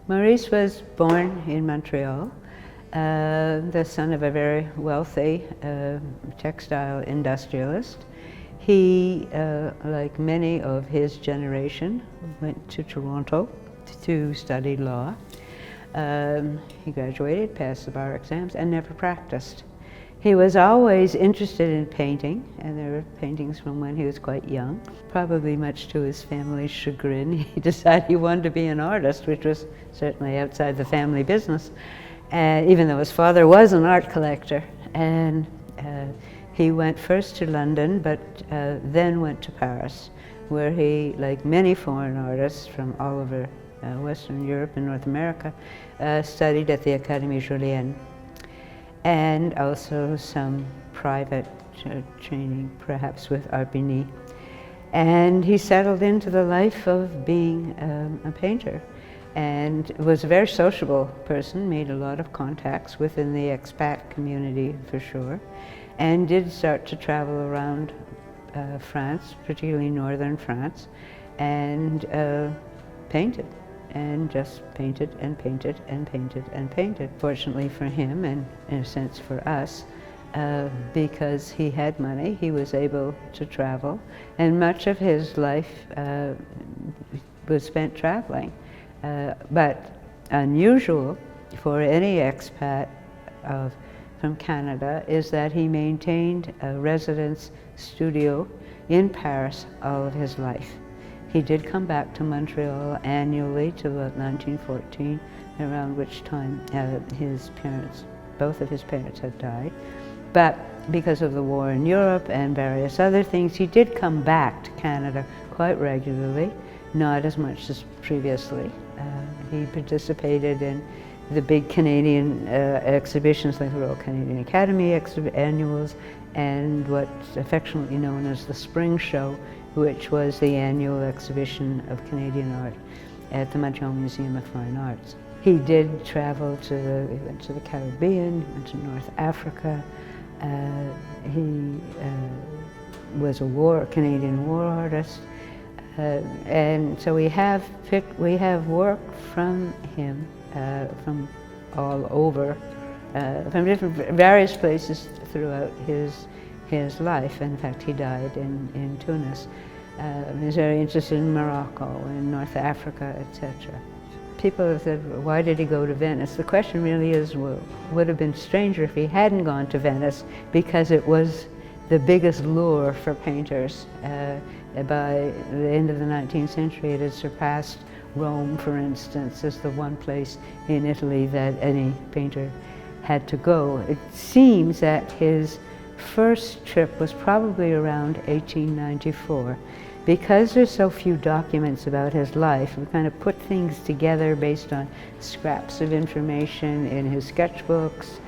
Maurice was born in Montreal, the son of a very wealthy textile industrialist. He, like many of his generation, went to Toronto to study law. He graduated, passed the bar exams, and never practiced. He was always interested in painting, and there were paintings from when he was quite young. Probably much to his family's chagrin, he decided he wanted to be an artist, which was certainly outside the family business, even though his father was an art collector. And he went first to London, but then went to Paris, where he, like many foreign artists from all over Western Europe and North America, studied at the Académie Julienne, and also some private training, perhaps with Arbigny. And he settled into the life of being a painter, and was a very sociable person, made a lot of contacts within the expat community for sure, and did start to travel around France, particularly northern France, and painted. And just painted and painted and painted and painted. Fortunately for him, and in a sense for us, because he had money, he was able to travel, and much of his life was spent traveling. But unusual for any expat from Canada is that he maintained a residence studio in Paris all of his life. He did come back to Montreal annually till about 1914, around which time his parents, both of his parents had died. But because of the war in Europe and various other things, he did come back to Canada quite regularly, not as much as previously. He participated in the big Canadian exhibitions like the Royal Canadian Academy annuals, and what's affectionately known as the Spring Show, which was the annual exhibition of Canadian art at the Montreal Museum of Fine Arts. He did travel he went to the Caribbean, went to North Africa. He was a Canadian war artist. And so we have work from him from all over, from various places throughout his life. In fact, he died in Tunis. He was very interested in Morocco and North Africa, etc. People have said, why did he go to Venice? The question really is, well, would have been stranger if he hadn't gone to Venice, because it was the biggest lure for painters. By the end of the 19th century, it had surpassed Rome, for instance, as the one place in Italy that any painter had to go. It seems that his first trip was probably around 1894. Because there's so few documents about his life, we kind of put things together based on scraps of information in his sketchbooks,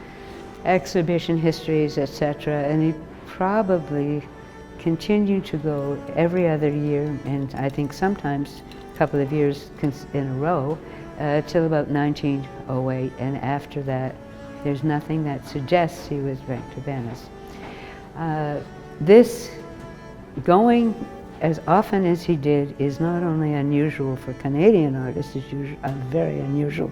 exhibition histories, etc. And he probably continued to go every other year, and I think sometimes a couple of years in a row, till about 1908. And after that, there's nothing that suggests he was back to Venice. This going as often as he did is not only unusual for Canadian artists, it's very unusual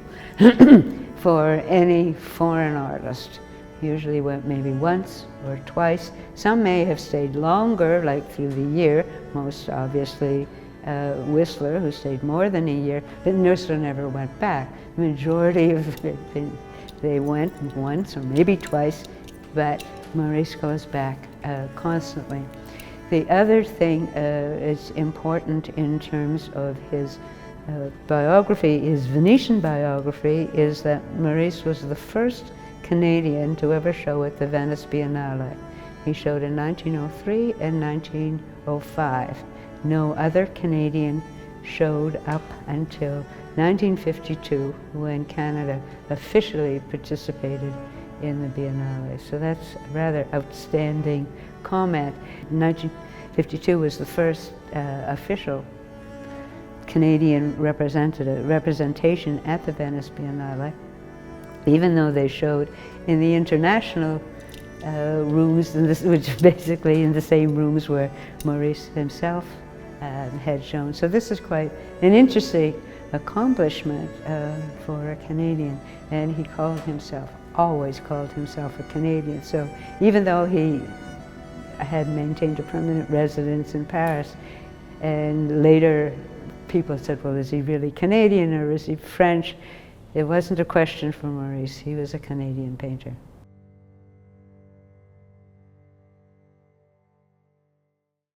for any foreign artist. Usually went maybe once or twice. Some may have stayed longer, like through the year, most obviously Whistler, who stayed more than a year, but Whistler never went back. The majority of they went once or maybe twice, but Maurice goes back constantly. The other thing is important in terms of his biography, his Venetian biography, is that Maurice was the first Canadian to ever show at the Venice Biennale. He showed in 1903 and 1905. No other Canadian showed up until 1952, when Canada officially participated in the Biennale. So that's a rather outstanding comment. 1952 was the first official Canadian representation at the Venice Biennale, even though they showed in the international rooms, which are basically in the same rooms where Maurice himself had shown. So this is quite an interesting accomplishment for a Canadian, and he called himself, always called himself a Canadian. So even though he had maintained a permanent residence in Paris, and later people said, well, is he really Canadian or is he French? It wasn't a question for Maurice. He was a Canadian painter.